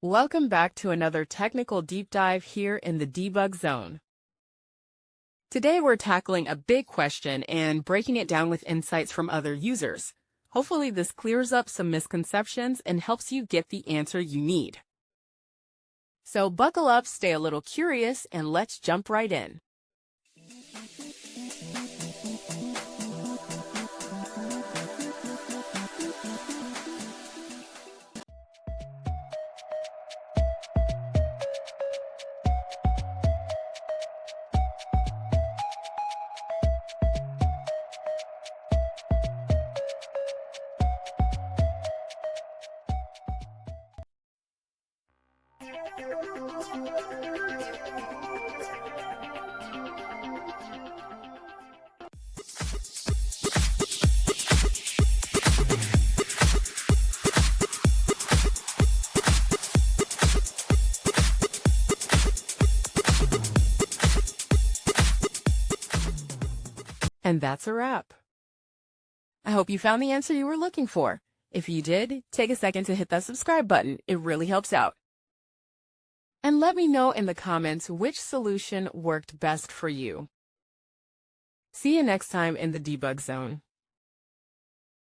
Welcome back to another technical deep dive here in the debug zone. Today we're tackling a big question and breaking it down with insights from other users. Hopefully this clears up some misconceptions and helps you get the answer you need. So buckle up, stay a little curious, and let's jump right in. And that's a wrap. I hope you found the answer you were looking for. If you did, take a second to hit that subscribe button. It really helps out. And let me know in the comments which solution worked best for you. See you next time in the debug zone.